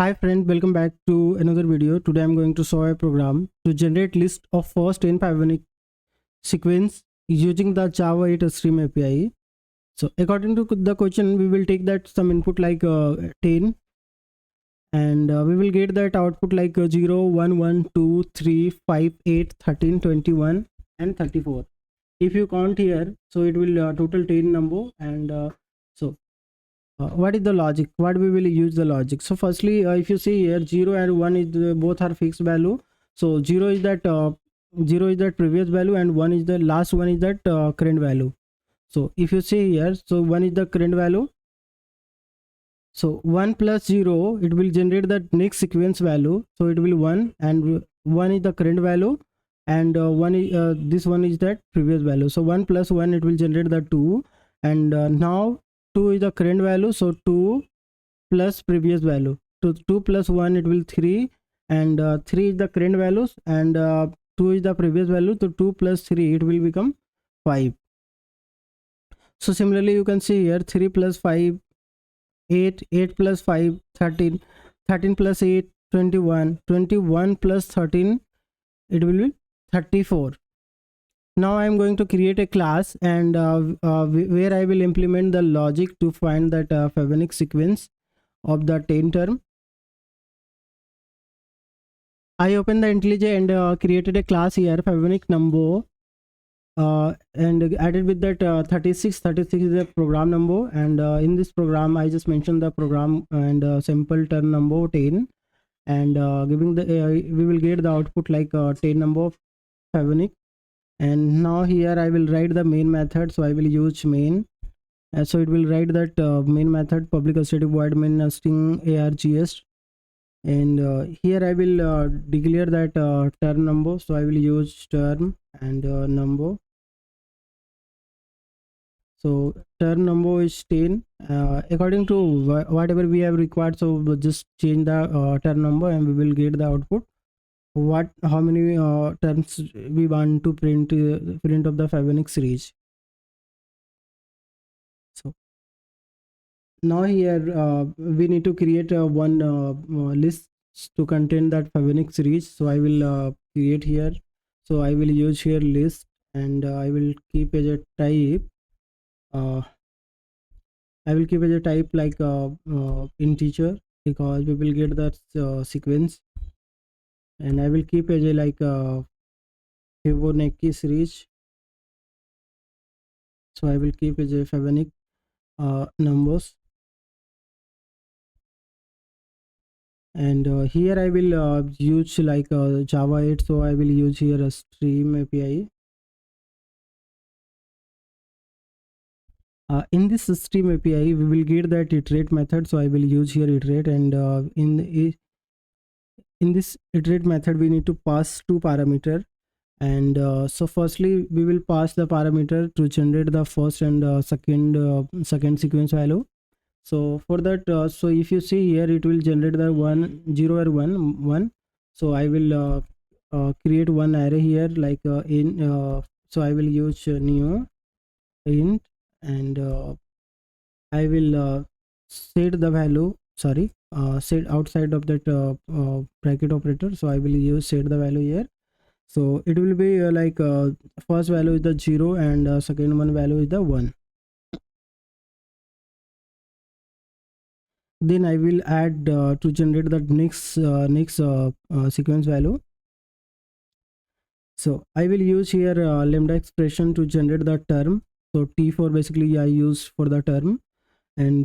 Hi friend, welcome back to another video. Today I'm going to show a program to generate list of first 10 Fibonacci sequence using the java.util Stream API. So according to the question, we will take that some input like 10 and we will get that output like 0, 1, 1, 2, 3, 5, 8, 13, 21 and 34. If you count here, so it will total 10 number and what is the logic, what we will use the logic. So firstly, if you see here 0 and 1 is both are fixed value. So 0 is that previous value and 1 is the last one is that current value. So if you see here, so 1 is the current value, so 1 plus 0 it will generate the next sequence value, so it will 1 and 1 is the current value and 1 is this one is that previous value. So 1 plus 1 it will generate the 2 and now 2 is the current value, so 2 plus previous value. So 2 plus 1 it will 3 and 3 is the current values and 2 is the previous value, so 2 plus 3 it will become 5. So similarly you can see here 3 plus 5 8, 8 plus 5 13, 13 plus 8 21, 21 plus 13 it will be 34. Now I am going to create a class and where I will implement the logic to find that Fibonacci sequence of the 10 term. I opened the IntelliJ and created a class here, Fibonacci number, and added with that 36. 36 is a program number, and in this program I just mentioned the program and simple term number 10, and giving the we will get the output like 10 number of Fibonacci. And now here I will write the main method, so I will use main. So it will write that main method public static void main string args, and here I will declare that term number, so I will use term and number. So term number is 10 according to whatever we have required, so we'll just change the term number and we will get the output how many terms we want to print of the Fibonacci series. So now here we need to create one list to contain that Fibonacci series, so I will create here. So I will use here list and I will keep as a type I will keep as a type like integer, because we will get that sequence, and I will keep as a like Fibonacci series, so I will keep as a Fibonacci numbers. And here I will use like Java 8, so I will use here a Stream API. In this Stream API we will get that iterate method, so I will use here iterate, and in this iterate method we need to pass two parameter. And so firstly we will pass the parameter to generate the first and second sequence value. So for that so if you see here, it will generate the 1 0 or 1. So I will create one array here like so I will use new int, and I will set the value, set outside of that bracket operator, so I will use set the value here. So it will be like first value is the 0 and second one value is the 1. Then I will add to generate the next sequence value. So I will use here lambda expression to generate the term. So T4 basically I use for the term, and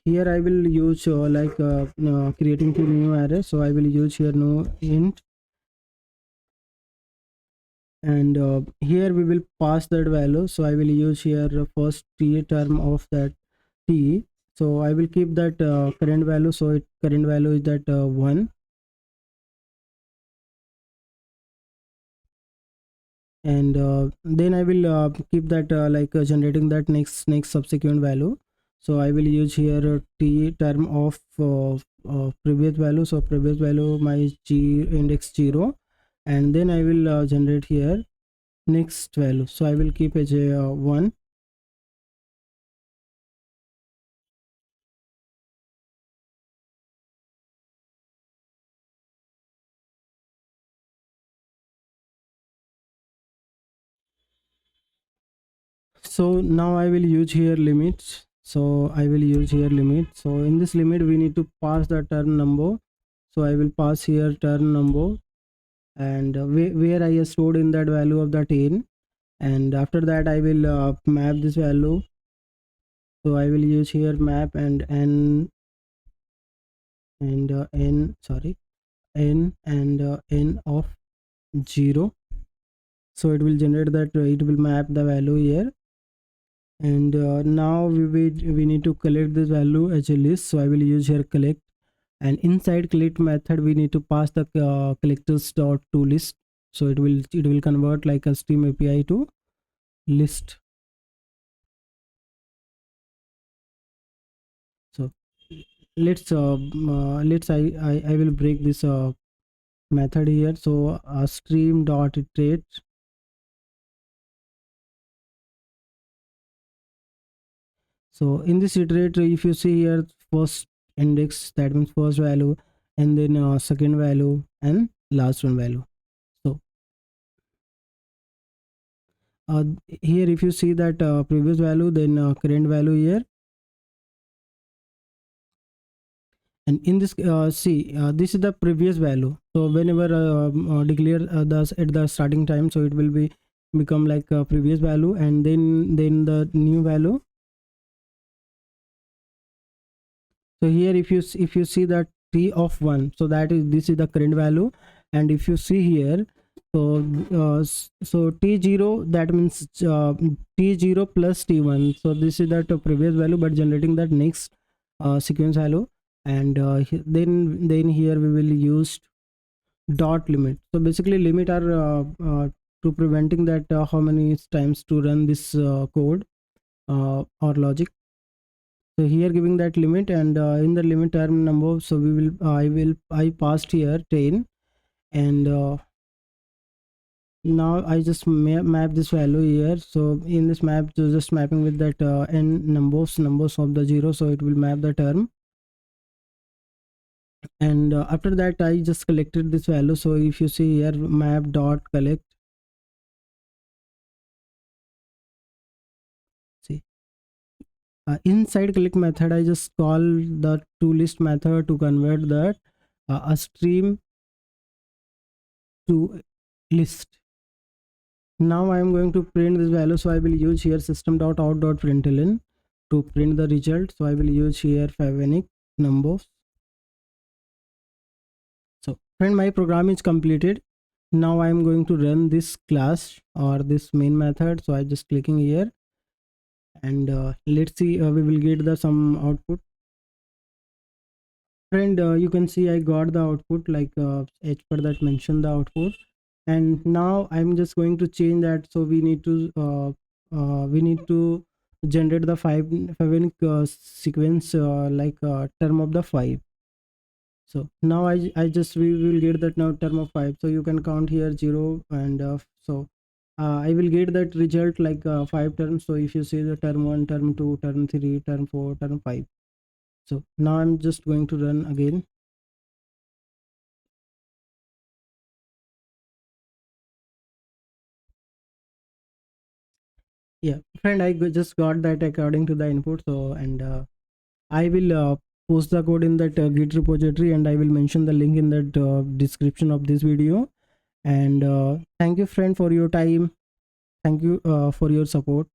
here I will use like creating two new arrays. So I will use here no int, and here we will pass that value. So I will use here first t term of that t. So I will keep that current value, so current value is that 1, and then I will keep that like generating that next subsequent value. So I will use here t term of previous value, so previous value my g index 0, and then I will generate here next value, so I will keep as a 1. So now I will use here limits. So I will use here limit. So in this limit we need to pass the term number. So I will pass here term number, and where I have stored in that value of the 10, and after that I will map this value. So I will use here map and n and n sorry n and n of 0. So it will generate that, it will map the value here. And now we need to collect this value as a list. So I will use here collect, and inside collect method we need to pass the collectors dot to list. So it will convert like a Stream API to list. So I will break this method here. So Stream.iterate. So in this iterate, if you see here, first index, that means first value, and then second value and last one value. So here if you see that previous value, then current value here, and in this see this is the previous value. So whenever declare the at the starting time, so it will be become like previous value, and then the new value. So here if you see that t of 1, so that is, this is the current value. And if you see here, so so t0, that means t0 plus t1. So this is that previous value but generating that next sequence value. And then here we will use dot limit. So basically limit are to preventing that how many times to run this code or logic. So here giving that limit, and in the limit term number, so we will I passed here 10, and now I just map this value here. So in this map, so just mapping with that n numbers of the 0, so it will map the term. And after that I just collected this value. So if you see here, map dot collect, see inside collect method I just call the to list method to convert that a stream to list. Now I am going to print this value. So I will use here system.out.println to print the result. So I will use here Fibonacci numbers. So friend, my program is completed. Now I am going to run this class or this main method. So I just clicking here, and let's see, we will get the some output. Friend, you can see I got the output, like as per that mentioned the output. And now I'm just going to change that. So we need to generate the five sequence like term of the 5. So now I just we will get that now term of 5. So you can count here 0, and so I will get that result like 5 terms. So if you see the term 1, term 2, term 3, term 4, term 5. So now I'm just going to run again. Yeah, friend, I just got that according to the input. So, and I will post the code in that Git repository, and I will mention the link in that description of this video. And thank you, friend, for your time. Thank you for your support.